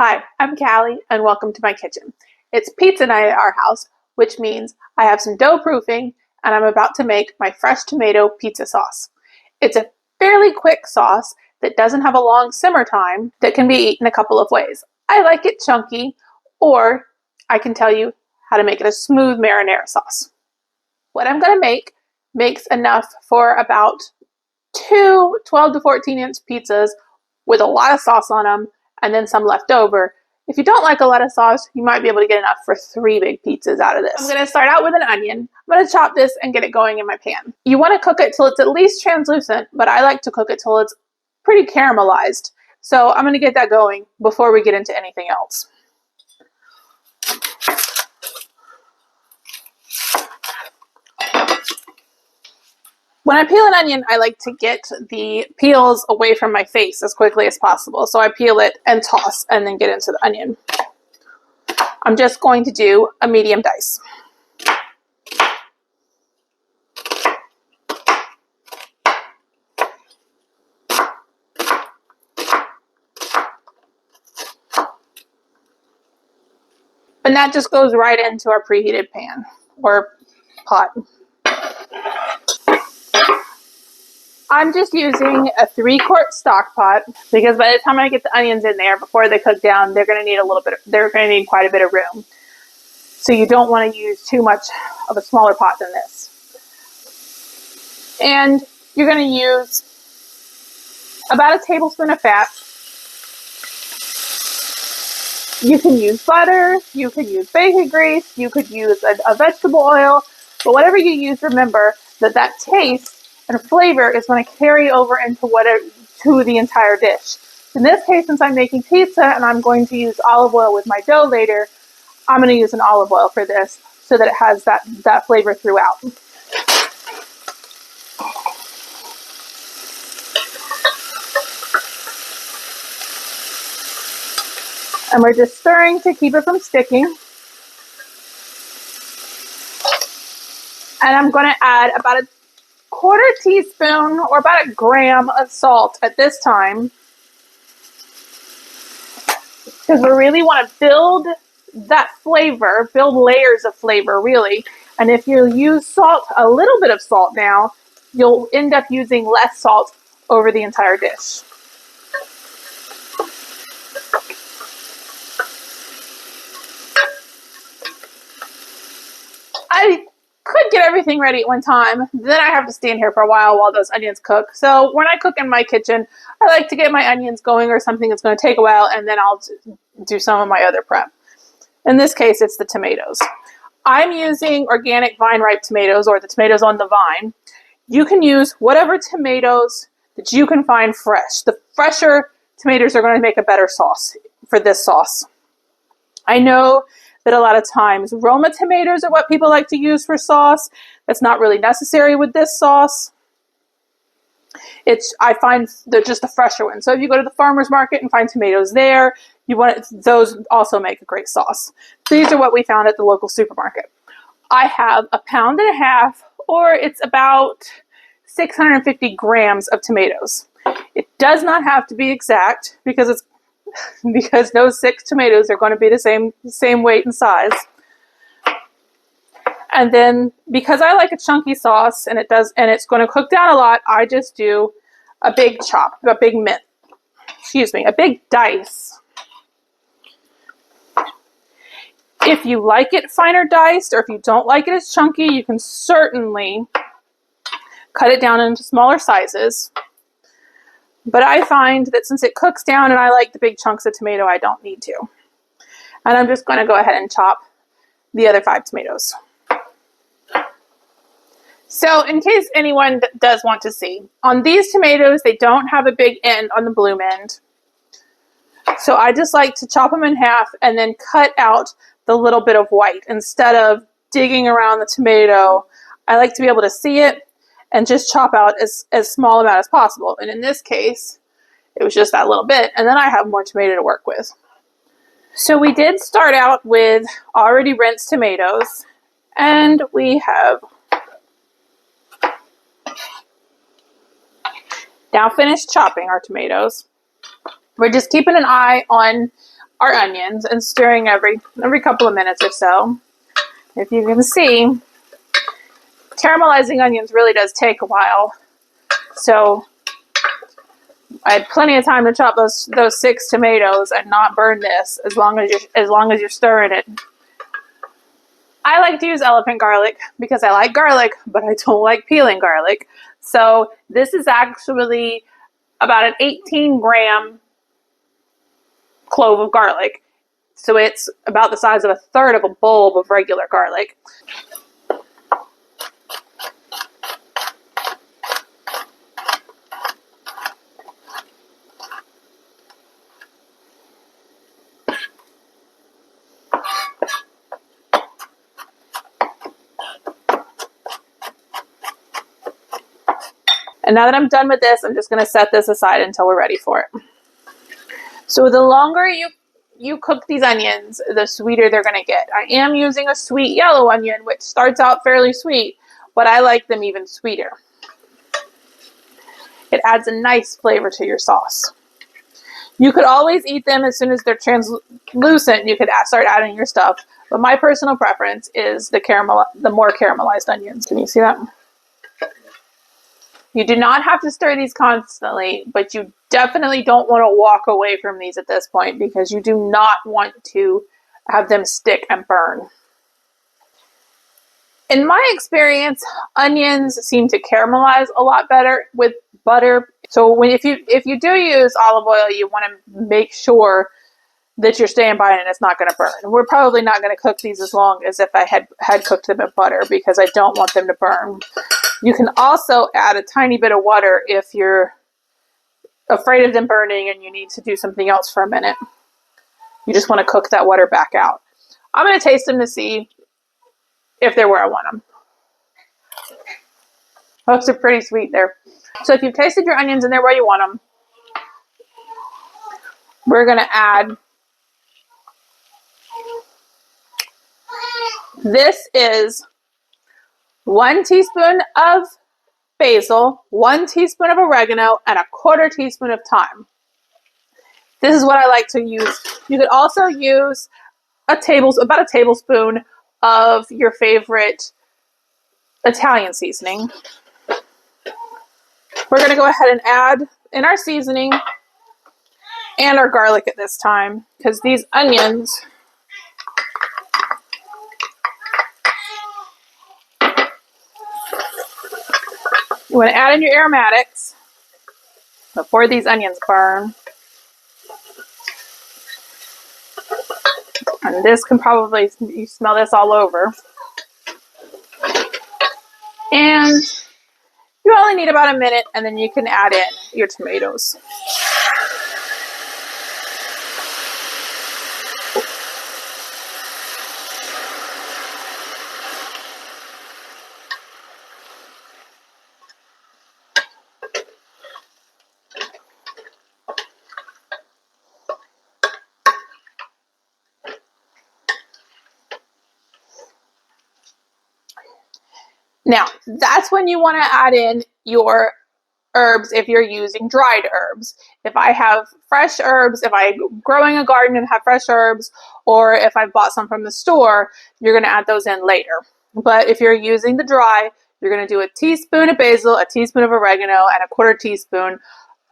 Hi, I'm Callie, and welcome to my kitchen. It's pizza night at our house, which means I have some dough proofing, and I'm about to make my fresh tomato pizza sauce. It's a fairly quick sauce that doesn't have a long simmer time that can be eaten a couple of ways. I like it chunky, or I can tell you how to make it a smooth marinara sauce. What I'm going to make makes enough for about two 12 to 14 inch pizzas with a lot of sauce on them and then some left over. If you don't like a lot of sauce, you might be able to get enough for 3 big pizzas out of this. I'm going to start out with an onion. I'm going to chop this and get it going in my pan. You want to cook it till it's at least translucent, but I like to cook it till it's pretty caramelized. So I'm going to get that going before we get into anything else. When I peel an onion, I like to get the peels away from my face as quickly as possible. So I peel it and toss and then get into the onion. I'm just going to do a medium dice. And that just goes right into our preheated pan or pot. I'm just using a 3-quart stock pot because by the time I get the onions in there before they cook down, they're going to need quite a bit of room. So you don't want to use too much of a smaller pot than this. And you're going to use about a tablespoon of fat. You can use butter, you could use bacon grease, you could use a vegetable oil, but whatever you use, remember that taste and flavor is going to carry over into the entire dish. In this case, since I'm making pizza and I'm going to use olive oil with my dough later, I'm going to use an olive oil for this so that it has that flavor throughout. And we're just stirring to keep it from sticking. And I'm going to add about a 1/4 teaspoon or about a gram of salt at this time, because we really want to build that flavor, build layers of flavor really. And if you use salt, a little bit of salt now, you'll end up using less salt over the entire dish. I could get everything ready at one time, then I have to stand here for a while those onions cook. So when I cook in my kitchen, I like to get my onions going or something that's going to take a while, and then I'll do some of my other prep. In this case, it's the tomatoes. I'm using organic vine-ripe tomatoes, or the tomatoes on the vine. You can use whatever tomatoes that you can find fresh. The fresher tomatoes are going to make a better sauce for this sauce. I know that a lot of times Roma tomatoes are what people like to use for sauce. That's not really necessary with this sauce. I find they're just the fresher ones. So if you go to the farmer's market and find tomatoes there, those also make a great sauce. These are what we found at the local supermarket. I have 1.5 pounds, or it's about 650 grams of tomatoes. It does not have to be exact because those 6 tomatoes are going to be the same weight and size. And then because I like a chunky sauce and it's going to cook down a lot, I just do a big dice. If you like it finer diced, or if you don't like it as chunky, you can certainly cut it down into smaller sizes. But I find that since it cooks down and I like the big chunks of tomato, I don't need to. And I'm just going to go ahead and chop the other 5 tomatoes. So in case anyone does want to see, on these tomatoes, they don't have a big end on the bloom end. So I just like to chop them in half and then cut out the little bit of white. Instead of digging around the tomato, I like to be able to see it and just chop out as small amount as possible. And in this case, it was just that little bit, and then I have more tomato to work with. So we did start out with already rinsed tomatoes, and we have now finished chopping our tomatoes. We're just keeping an eye on our onions and stirring every couple of minutes or so. If you can see, caramelizing onions really does take a while. So I had plenty of time to chop those 6 tomatoes and not burn this as long as you're stirring it. I like to use elephant garlic because I like garlic, but I don't like peeling garlic. So this is actually about an 18-gram clove of garlic. So it's about the size of a third of a bulb of regular garlic. And now that I'm done with this, I'm just going to set this aside until we're ready for it. So the longer you cook these onions, the sweeter they're going to get. I am using a sweet yellow onion, which starts out fairly sweet, but I like them even sweeter. It adds a nice flavor to your sauce. You could always eat them as soon as they're translucent. You could start adding your stuff, but my personal preference is the more caramelized onions. Can you see that? You do not have to stir these constantly, but you definitely don't want to walk away from these at this point because you do not want to have them stick and burn. In my experience, onions seem to caramelize a lot better with butter. So if you do use olive oil, you want to make sure that you're staying by it and it's not going to burn. We're probably not going to cook these as long as if I had cooked them in butter because I don't want them to burn. You can also add a tiny bit of water if you're afraid of them burning and you need to do something else for a minute. You just want to cook that water back out. I'm going to taste them to see if they're where I want them. Those are pretty sweet there. So if you've tasted your onions and they're where you want them, we're going to add, this is 1 teaspoon of basil, 1 teaspoon of oregano, and 1/4 teaspoon of thyme. This is what I like to use. You could also use about a tablespoon of your favorite Italian seasoning. We're going to go ahead and add in our seasoning and our garlic at this time because these onions you want to add in your aromatics before these onions burn. And this can probably, you smell this all over. And you only need about a minute and then you can add in your tomatoes. Now, that's when you want to add in your herbs if you're using dried herbs. If I have fresh herbs, if I'm growing a garden and have fresh herbs, or if I've bought some from the store, you're going to add those in later. But if you're using the dry, you're going to do a teaspoon of basil, a teaspoon of oregano, and 1/4 teaspoon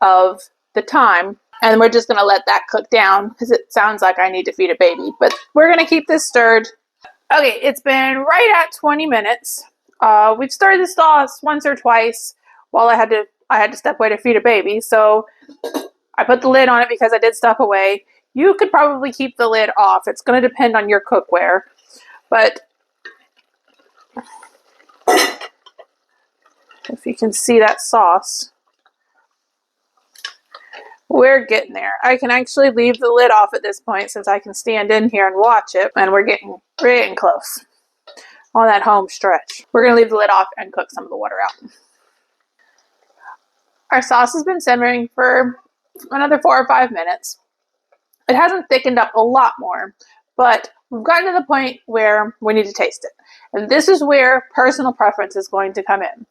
of the thyme. And we're just going to let that cook down because it sounds like I need to feed a baby. But we're going to keep this stirred. Okay, it's been right at 20 minutes. We've stirred the sauce once or twice while I had to step away to feed a baby. So I put the lid on it because I did step away. You could probably keep the lid off. It's going to depend on your cookware. But if you can see that sauce, we're getting there. I can actually leave the lid off at this point since I can stand in here and watch it. And we're getting close on that home stretch. We're going to leave the lid off and cook some of the water out. Our sauce has been simmering for another 4 or 5 minutes. It hasn't thickened up a lot more, but we've gotten to the point where we need to taste it. And this is where personal preference is going to come in.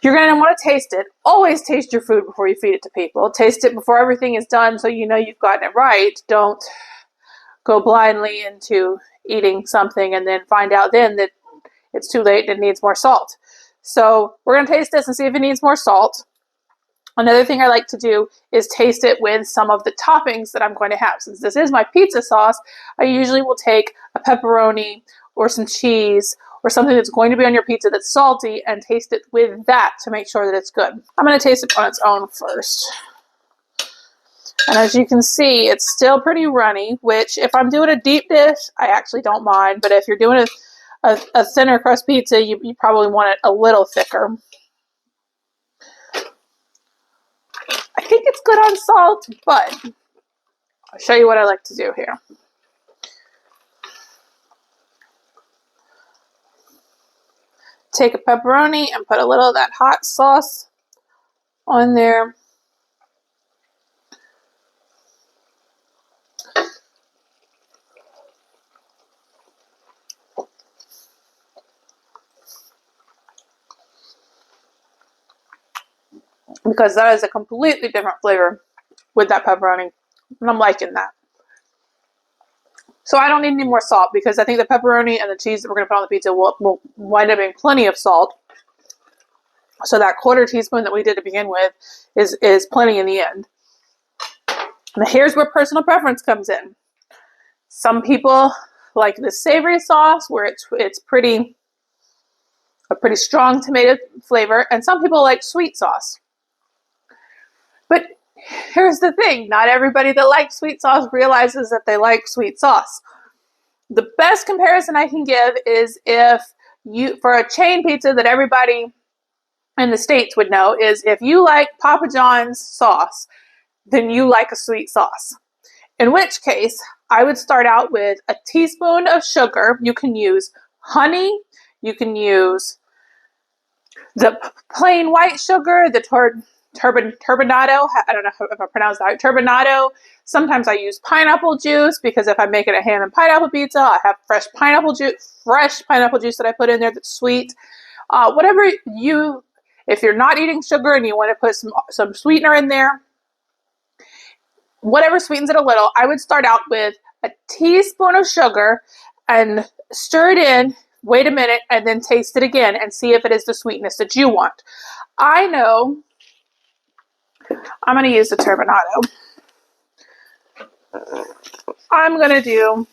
You're going to want to taste it. Always taste your food before you feed it to people. Taste it before everything is done so you know you've gotten it right. Don't go blindly into eating something and then find out then that it's too late and it needs more salt. So we're going to taste this and see if it needs more salt. Another thing I like to do is taste it with some of the toppings that I'm going to have. Since this is my pizza sauce, I usually will take a pepperoni or some cheese or something that's going to be on your pizza that's salty and taste it with that to make sure that it's good. I'm going to taste it on its own first. And as you can see, it's still pretty runny, which if I'm doing a deep dish, I actually don't mind. But if you're doing a thinner crust pizza, you probably want it a little thicker. I think it's good on salt, but I'll show you what I like to do here. Take a pepperoni and put a little of that hot sauce on there. Because that is a completely different flavor with that pepperoni, and I'm liking that. So I don't need any more salt because I think the pepperoni and the cheese that we're going to put on the pizza will wind up being plenty of salt. So that 1/4 teaspoon that we did to begin with is plenty in the end. Now here's where personal preference comes in. Some people like the savory sauce where it's a pretty strong tomato flavor, and some people like sweet sauce. But here's the thing, not everybody that likes sweet sauce realizes that they like sweet sauce. The best comparison I can give is for a chain pizza that everybody in the States would know, is if you like Papa John's sauce, then you like a sweet sauce. In which case, I would start out with a teaspoon of sugar. You can use honey, you can use the plain white sugar, the turbinado. I don't know if I pronounced that right. Turbinado. Sometimes I use pineapple juice because if I'm making a ham and pineapple pizza, I have fresh pineapple juice that I put in there that's sweet. If you're not eating sugar and you want to put some sweetener in there, whatever sweetens it a little, I would start out with a teaspoon of sugar and stir it in, wait a minute, and then taste it again and see if it is the sweetness that you want. I know I'm going to use the turbinado. I'm going to do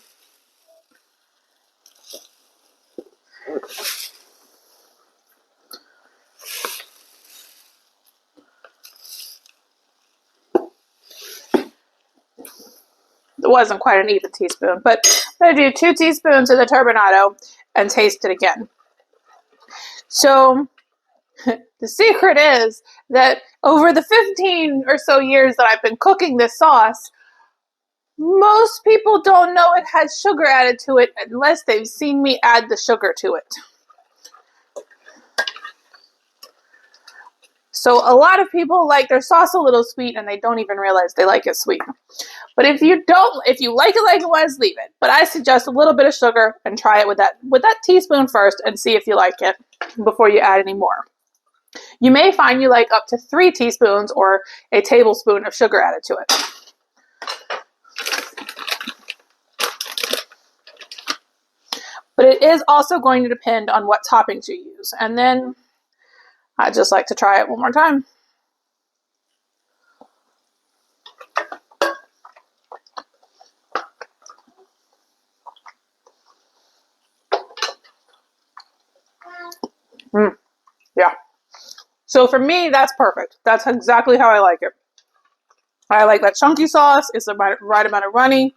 it wasn't quite an even teaspoon, but I'm going to do 2 teaspoons of the turbinado and taste it again. So the secret is that over the 15 or so years that I've been cooking this sauce, most people don't know it has sugar added to it unless they've seen me add the sugar to it. So a lot of people like their sauce a little sweet and they don't even realize they like it sweet. But if you like it was, leave it. But I suggest a little bit of sugar and try it with that teaspoon first and see if you like it before you add any more. You may find you like up to 3 teaspoons or a tablespoon of sugar added to it. But it is also going to depend on what toppings you use. And then I just like to try it one more time. Yeah. So for me, that's perfect. That's exactly how I like it. I like that chunky sauce. It's the right amount of runny.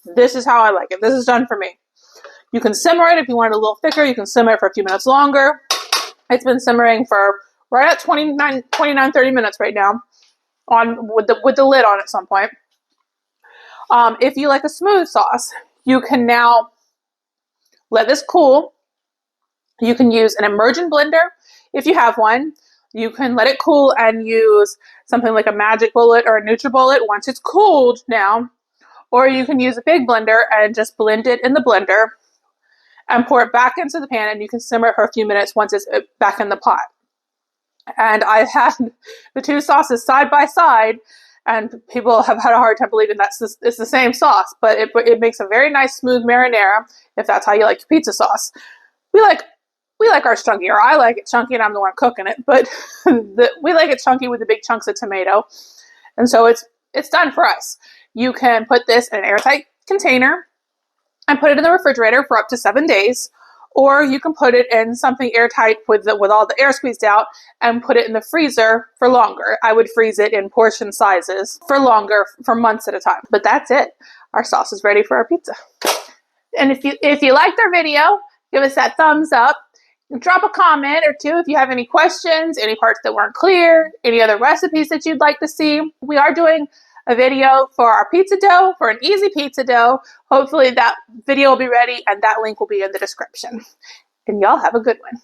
This is how I like it. This is done for me. You can simmer it if you want it a little thicker. You can simmer it for a few minutes longer. It's been simmering for right at 29, 30 minutes right now with the lid on at some point. If you like a smooth sauce, you can now let this cool. You can use an immersion blender if you have one. You can let it cool and use something like a Magic Bullet or a NutriBullet once it's cooled now. Or you can use a big blender and just blend it in the blender and pour it back into the pan, and you can simmer it for a few minutes once it's back in the pot. And I've had the two sauces side by side, and people have had a hard time believing it's the same sauce, but it makes a very nice smooth marinara if that's how you like your pizza sauce. We like ours chunky, or I like it chunky, and I'm the one cooking it. But we like it chunky with the big chunks of tomato, and so it's done for us. You can put this in an airtight container and put it in the refrigerator for up to 7 days. Or you can put it in something airtight with all the air squeezed out and put it in the freezer for longer. I would freeze it in portion sizes for longer, for months at a time. But that's it. Our sauce is ready for our pizza. And if you liked our video, give us that thumbs up. Drop a comment or two if you have any questions, any parts that weren't clear, any other recipes that you'd like to see. We are doing a video for our pizza dough, for an easy pizza dough. Hopefully that video will be ready and that link will be in the description. And y'all have a good one.